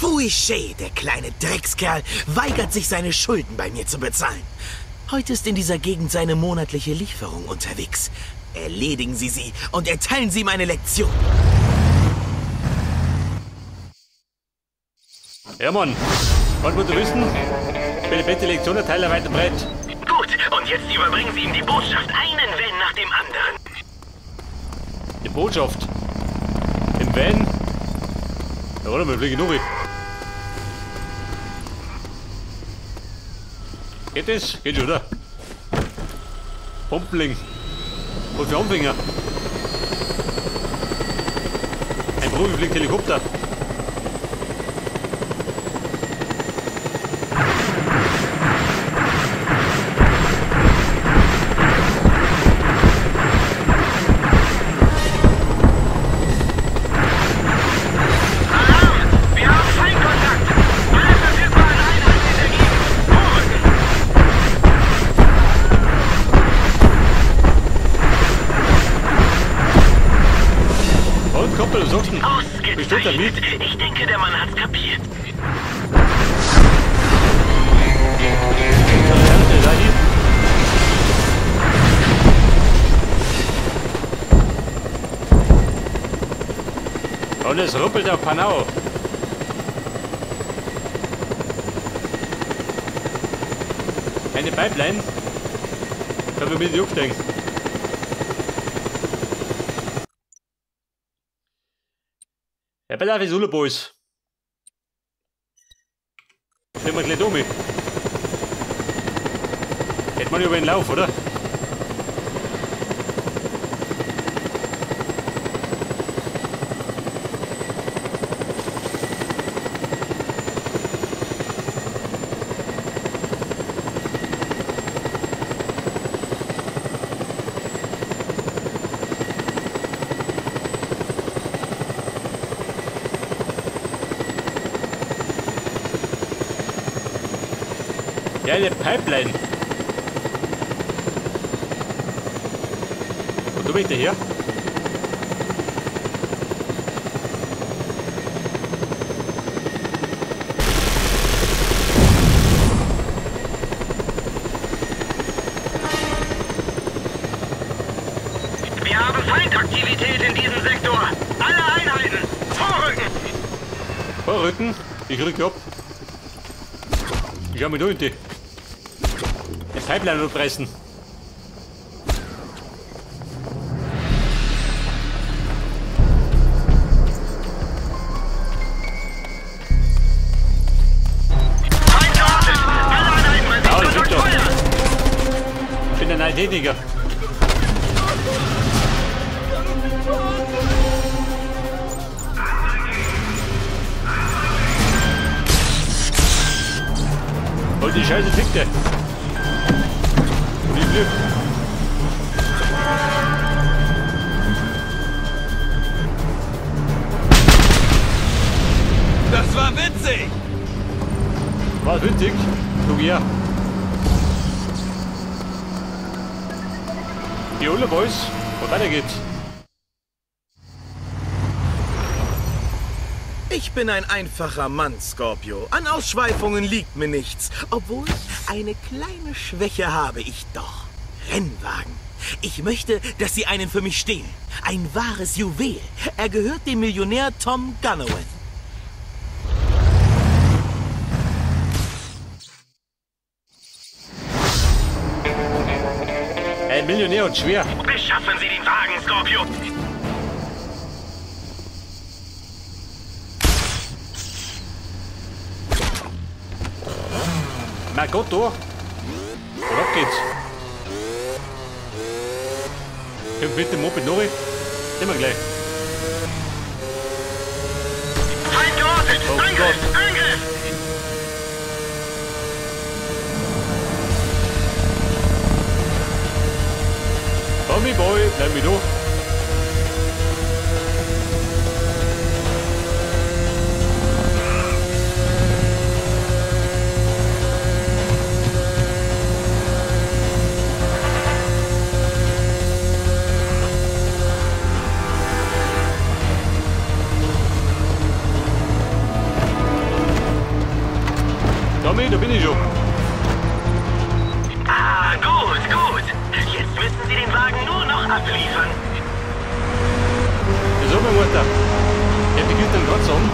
Fouché, der kleine Dreckskerl, weigert sich, seine Schulden bei mir zu bezahlen. Heute ist in dieser Gegend seine monatliche Lieferung unterwegs. Erledigen Sie sie und erteilen Sie meine Lektion. Ja, Mann. Was musst du wissen? Ich bin die beste Lektion erteiler weiter breit. Gut, und jetzt überbringen Sie ihm die Botschaft, einen Van nach dem anderen. Die Botschaft? Im Van? Ja, warte mal, fliege ich noch. Geht das? Geht schon, oder? Pumpling. Und für Anfänger. Ein Profi fliegt Helikopter. Ausgezeichnet. Ich denke, der Mann hat's kapiert. Und es ruppelt auf Panau. Eine Pipeline. Da wir mit die aufsteigen. Ja, bei der Visule Boys. Stellen wir gleich um. Hätte man über den Lauf, oder? Ja, eine Pipeline. Und du bist hier? Wir haben Feindaktivität in diesem Sektor. Alle Einheiten, vorrücken! Vorrücken? Ich rück ab. Ich schau mich da hinten. Eine Pipeline abreißen. Ja, das stimmt doch. Ich bin ein Techniker. Und die Scheiße fickte. Und ich Glück. Das war witzig! War witzig? Guck her. Die Ulle Boys. Und weiter geht's. Ich bin ein einfacher Mann, Scorpio. An Ausschweifungen liegt mir nichts. Obwohl, eine kleine Schwäche habe ich doch. Rennwagen. Ich möchte, dass Sie einen für mich stehlen. Ein wahres Juwel. Er gehört dem Millionär Tom Gunnawan. Ein Millionär und schwer. Beschaffen Sie den Wagen, Scorpio. Makoto. Und ab geht's. Komm bitte Moped noch. Nehmen wir gleich. Feind geortet! Oh Angriff! Gott. Angriff! Tommy Boy, bleib mich da. Tommy, da bin ich schon. Ah, gut, gut. Jetzt müssen Sie den Wagen nur noch abliefern. So, mein Mutter. Ja, die geht dann gerade so um.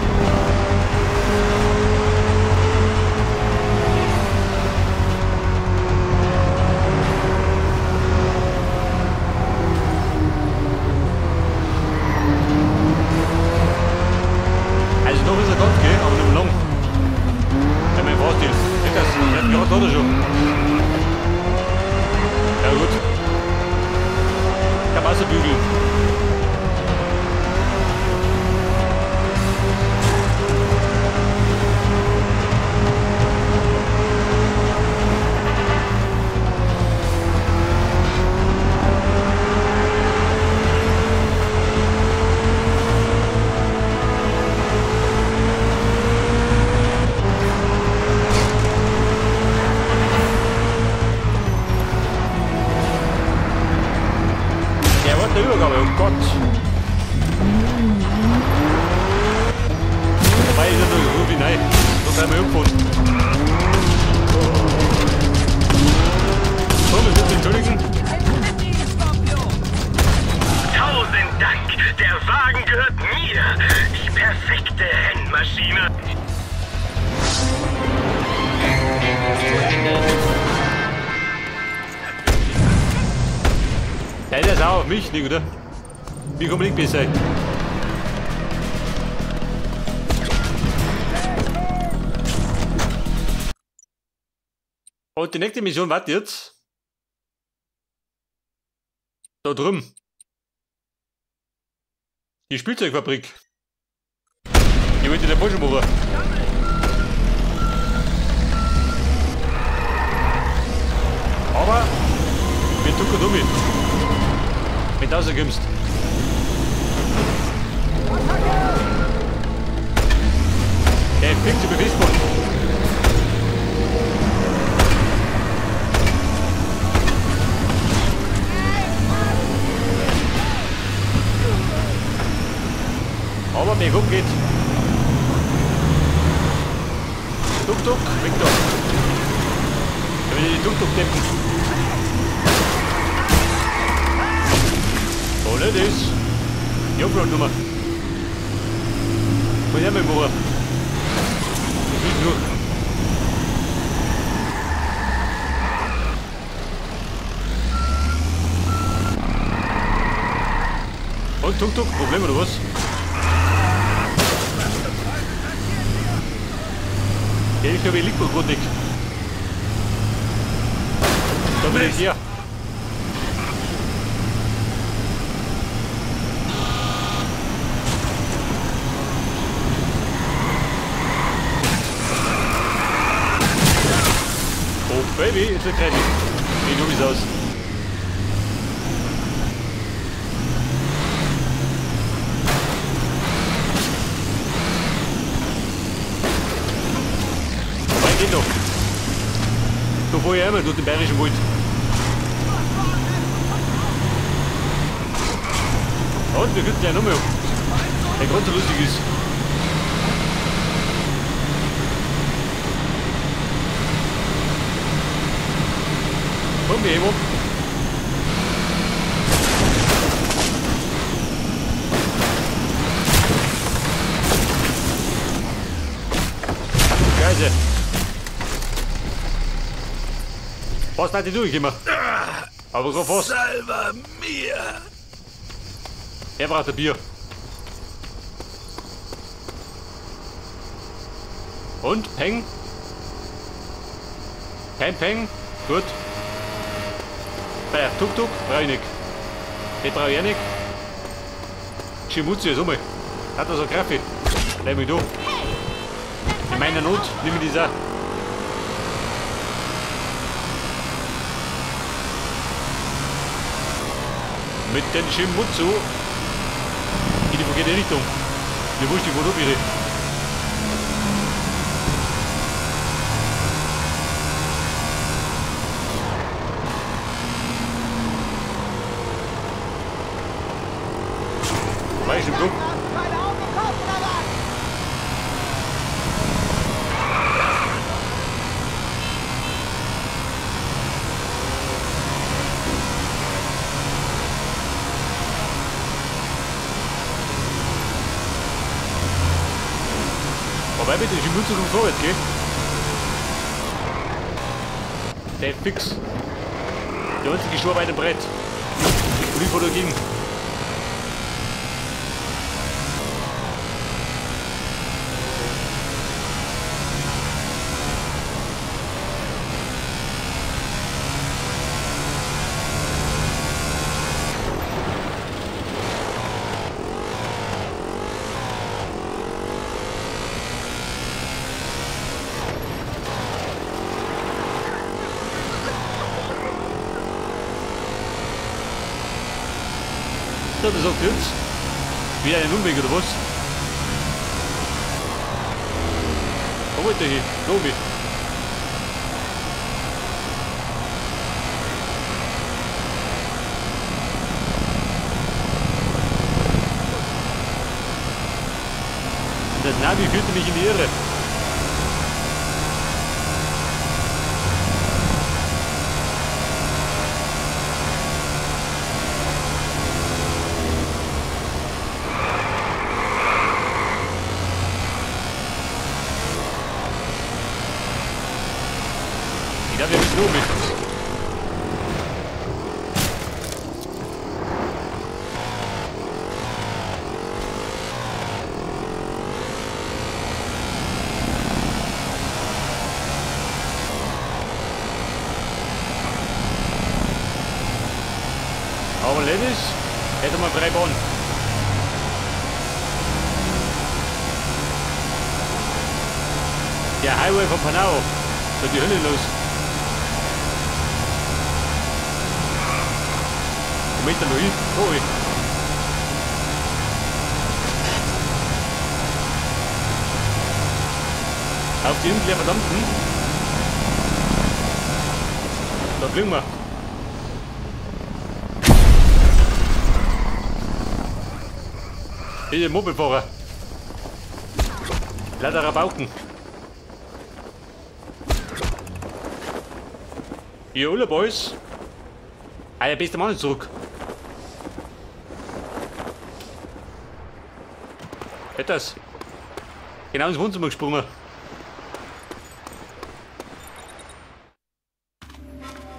Also noch ist er ganz, gell, aber nicht mehr lang. Ja, mein Fahrstil. Geht das? Der hat gerade oder schon. Ja gut. Kann Wasser bügeln. Der Übergabe, oh Gott. Dabei ist er durch Rufi hinein. Das haben wir umgefunden. So, wir müssen entschuldigen. Tausend Dank. Der Wagen gehört mir. Die perfekte Rennmaschine. Der ist auch auf mich, nicht, oder? Wie kann man nicht besser sein? Und die nächste Mission wartet jetzt. Da drüben. Die Spielzeugfabrik. Die wollte der Porsche machen. Aber wir tun dumm. Wenn du rauskommst. Der fliegt zu Bewegungsbahn. Aber mir gut geht. Tuk-Tuk, weg da. Da will ich die Tuk-Tuk dämpfen. So, nicht das. Die Upload-Nummer. Wo ist er mein Bruder? Das ist nur. Und Tuk-Tuk, Problem oder was? Ja, ich glaube, ich liege gut nicht. Da bin ich hier. Oh Baby, jetzt wird fertig. Wie dumm ist aus. Vorbei geht noch. So vorher einmal durch den Bayerischen Wald. Und wir können gleich nochmal, der ganz so lustig ist. Komm, wir heben ab. Geise. Fast hat die durchgekommen. Aber so fast. Salva mir. Er braucht ein Bier. Und? Peng? Kein Peng? Gut. Bei der Tuk-Tuk brauche ich nicht. Den brauche ich auch nicht. Schimutzi ist einmal. Hat er so Kaffee? Bleib mich da. In meiner Not nehme ich das auch. Mit den Shimutsu in die verkehrte Richtung. Mir wurscht, wo du bist. Weißt du, guck. Aber bitte, die Münze kommt vorwärts, gell? Der ist fix. Der einzige Schuh bei dem Brett. Und ich wollte gehen. Das sagt jetzt. Wieder ein Umweg oder was? Wo wollt ihr hin? Lobi. Das Navi führte mich in die Irre. Ja, wir sind Lobi. Aber Lennis hätte mal 3 Bahnen. Der Highway von Panau. So die Hölle los. Mit der Louis. Oh, auf die Insel der Verdammten. Da fliegen wir. Hier Mopedfahrer. Lauter Rabauken. Ihr alle Boys. Der beste Mann ist zurück. Etwas. Genau ins Wohnzimmer gesprungen.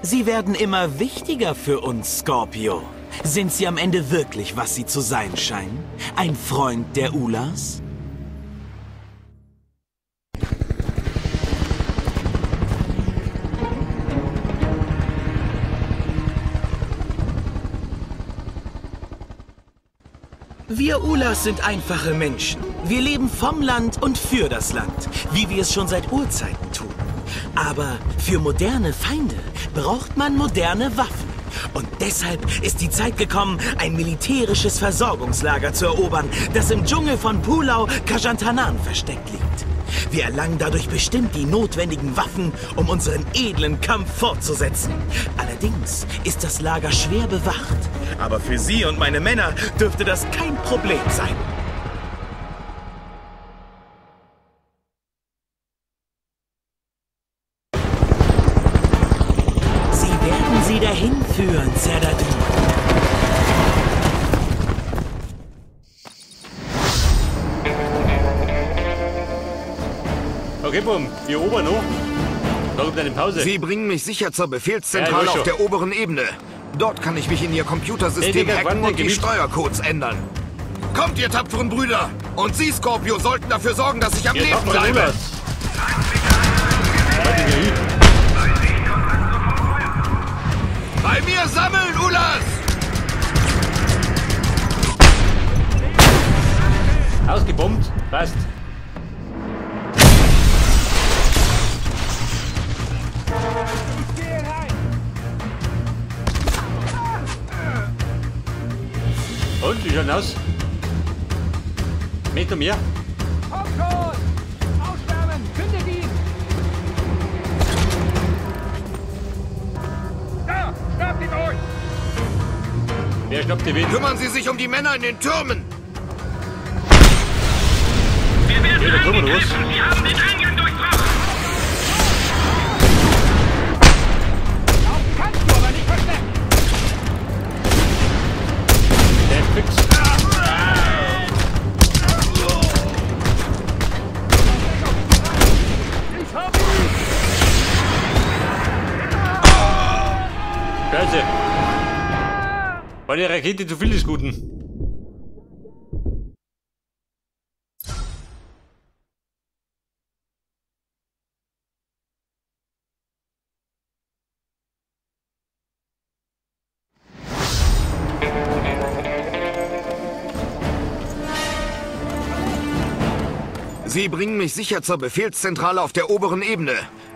Sie werden immer wichtiger für uns, Scorpio. Sind Sie am Ende wirklich, was Sie zu sein scheinen? Ein Freund der Ulas? Wir Ulas sind einfache Menschen. Wir leben vom Land und für das Land, wie wir es schon seit Urzeiten tun. Aber für moderne Feinde braucht man moderne Waffen. Und deshalb ist die Zeit gekommen, ein militärisches Versorgungslager zu erobern, das im Dschungel von Pulau Kajantanan versteckt liegt. Wir erlangen dadurch bestimmt die notwendigen Waffen, um unseren edlen Kampf fortzusetzen. Allerdings ist das Lager schwer bewacht. Aber für Sie und meine Männer dürfte das kein Problem sein. Sie werden Sie dahin führen, Zerdadu. Okay, Bum, hier oben noch. Da gibt eine Pause. Sie bringen mich sicher zur Befehlszentrale auf der oberen Ebene. Dort kann ich mich in Ihr Computersystem hacken und die Steuercodes ändern. Kommt, ihr tapferen Brüder! Und Sie, Scorpio, sollten dafür sorgen, dass ich am Leben bleibe. Bei mir sammeln, Ulas! Ausgebombt, passt. Und, wie schaut aus? Meter mehr? Kommt schon! Ausschwärmen! Findet ihn! Da! Schnappt ihn euch! Wer schnappt die wen? Kümmern Sie sich um die Männer in den Türmen! Wir werden da kommen wir los. Sie haben den Eingang durchbrochen! Laufen kannst du, aber nicht verstecken! Der ist fix. Eine Rakete zu viel des Guten. Sie bringen mich sicher zur Befehlszentrale auf der oberen Ebene.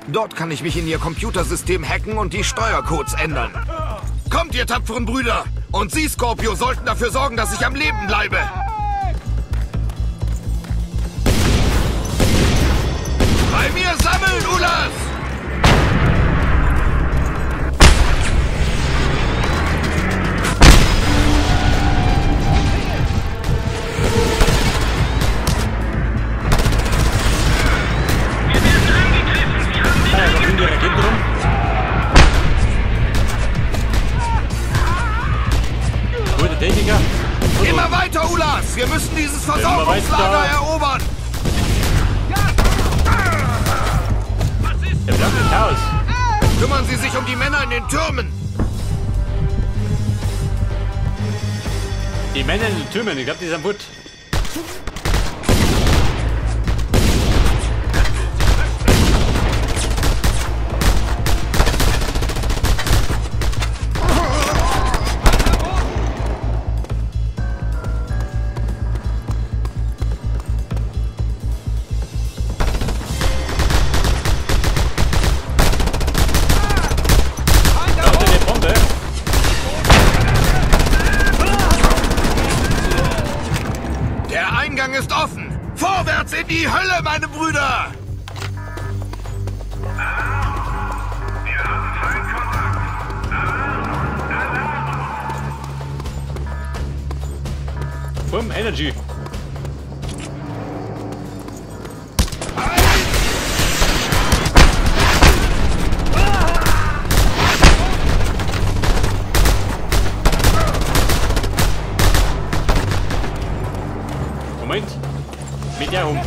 Dort kann ich mich in Ihr Computersystem hacken und die Steuercodes ändern. Kommt, ihr tapferen Brüder! Und Sie, Scorpio, sollten dafür sorgen, dass ich am Leben bleibe! Bei mir sammeln, Ulas! Immer weiter, Ulas! Wir müssen dieses Versorgungslager erobern! Der bleibt nicht aus. Kümmern Sie sich um die Männer in den Türmen! Die Männer in den Türmen, ich glaube, die sind gut. Ist offen! Vorwärts in die Hölle, meine Brüder! Wir haben Feindkontakt. Boom, Energy. Moment. Mit der um.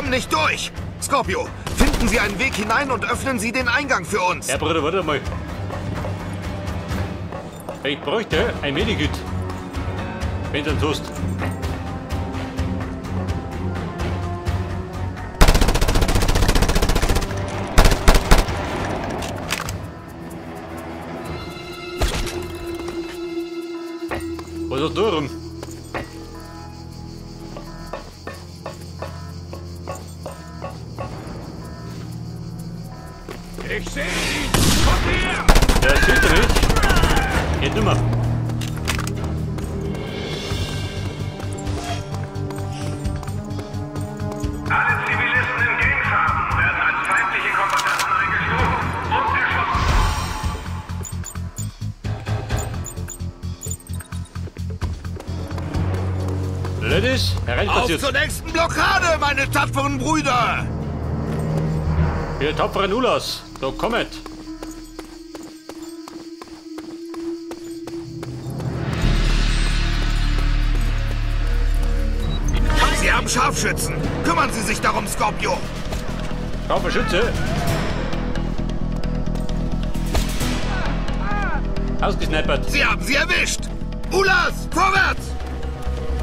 Nicht durch! Scorpio, finden Sie einen Weg hinein und öffnen Sie den Eingang für uns! Ja, Bruder, warte mal. Ich bräuchte ein Medikit. Wenn du einen tust. Was ist da rum? Ich sehe ihn! Kommt her! Der sieht er nicht. Geht nimmer. Alle Zivilisten in Gamefarben werden als feindliche Kombattanten eingestuft und erschossen. Ladies, Auf hereinspaziert. zur nächsten Blockade, meine tapferen Brüder! Ihr tapferen Ulas, so kommet. Sie haben Scharfschützen! Kümmern Sie sich darum, Scorpio! Scharfe Schütze. Ausgesnappert. Sie haben sie erwischt! Ulas, vorwärts!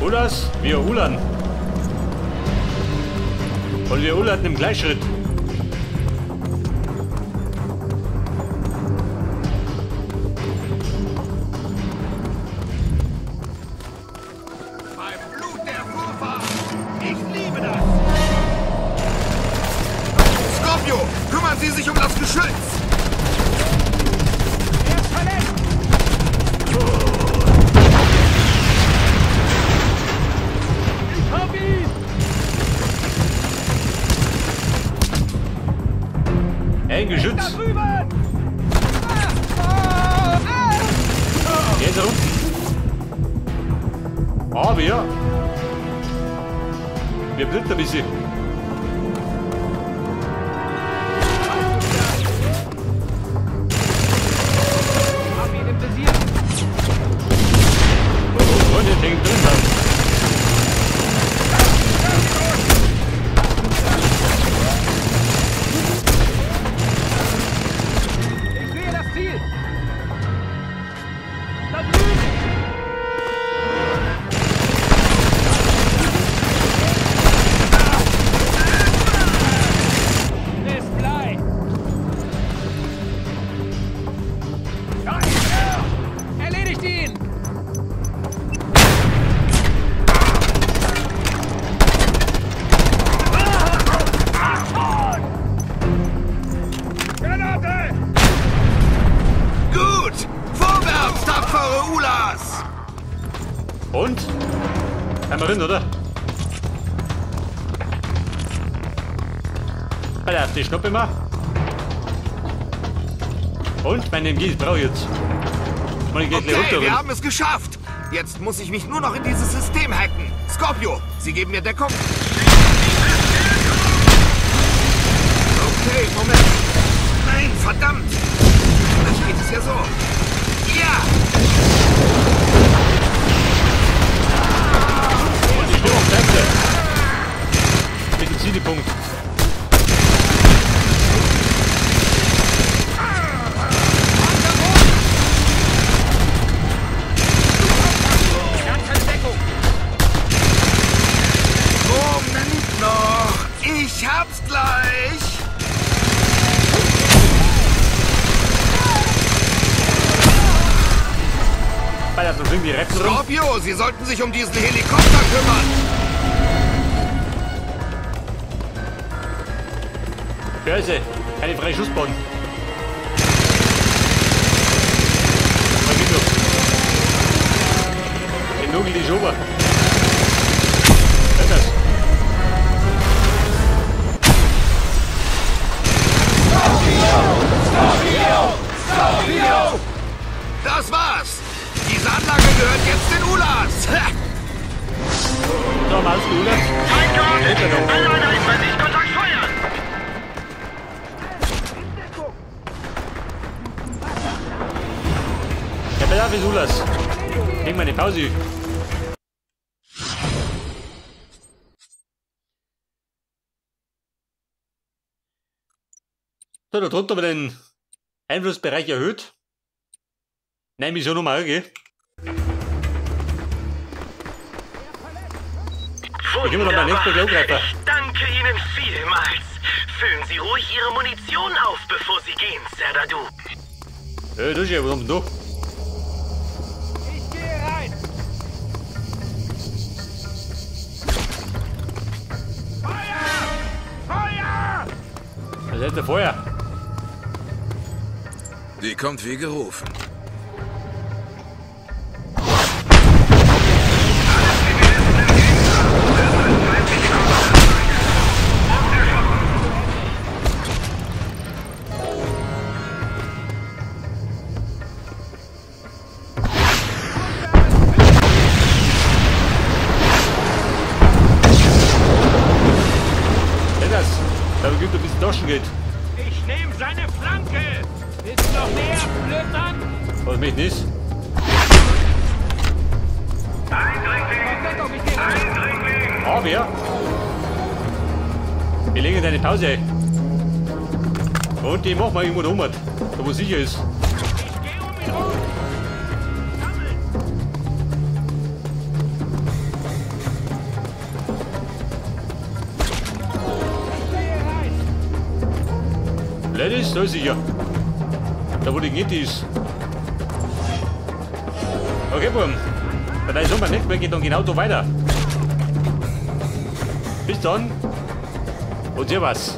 Ulas, wir Ulan. Und wir Ulan im Gleichschritt. Sie sich um das Geschütz! Aber ja. Wir blitten ein bisschen. Hab ihn im Visier. Und jetzt hängt drin dann. Ich sehe das Ziel. Da drüben. Ist Blei. Erledigt ihn. Granate! Gut! Vorwärts, tapfere Ulas! Und? Einmal rein, oder? Alter, die Schnuppe mal. Und? Meine MG brauche ich jetzt. Mal geht Okay, runter. wir haben es geschafft! Jetzt muss ich mich nur noch in dieses System hacken. Scorpio, Sie geben mir Deckung? Okay, Moment. Nein, verdammt! Vielleicht geht es ja so. Ja! Die Stimmung bleibt. Mit dem Zielpunkt. Moment noch! Ich hab's gleich! Alter, das sind die Retten rum. Scorpio, Sie sollten sich um diesen Helikopter kümmern! Börse, keine freie Schussbahn. Den Nugel die Schober. Hört das? Das war's! Diese Anlage gehört jetzt den Ulas! So, mal alles gut, oder? Alle Einheiten bei sich Kontakt feuern! Ja, Bella, wie Sulas. Nehmen wir eine Pause. So, da drunter haben wir den Einflussbereich erhöht. Nein, wieso nochmal, gell? Ich gebe noch mal nächsten Angreifer. Ich danke Ihnen vielmals. Füllen Sie ruhig Ihre Munition auf, bevor Sie gehen, Serdadu. Du ist ja, was haben wir da? Ich gehe rein. Feuer! Feuer! Was ist denn Feuer? Die kommt wie gerufen. Da gibt ein bisschen Taschen geht. Ich nehme seine Flanke. Willst du noch mehr, Blödmann? Was mich nicht? Deckung, ich gehe rein. Ah, wer? Wir legen deine Pause ein. Und die machen wir irgendwo rum, da wo sicher ist. Ich gehe um ihn rum. Sammeln. Ich gehe rein. Ladies, da ist sicher. Da wo die Gitti ist. Okay, Buben. Wenn dein Sommer nicht mehr geht, dann genau da weiter. Bis dann. Und servus.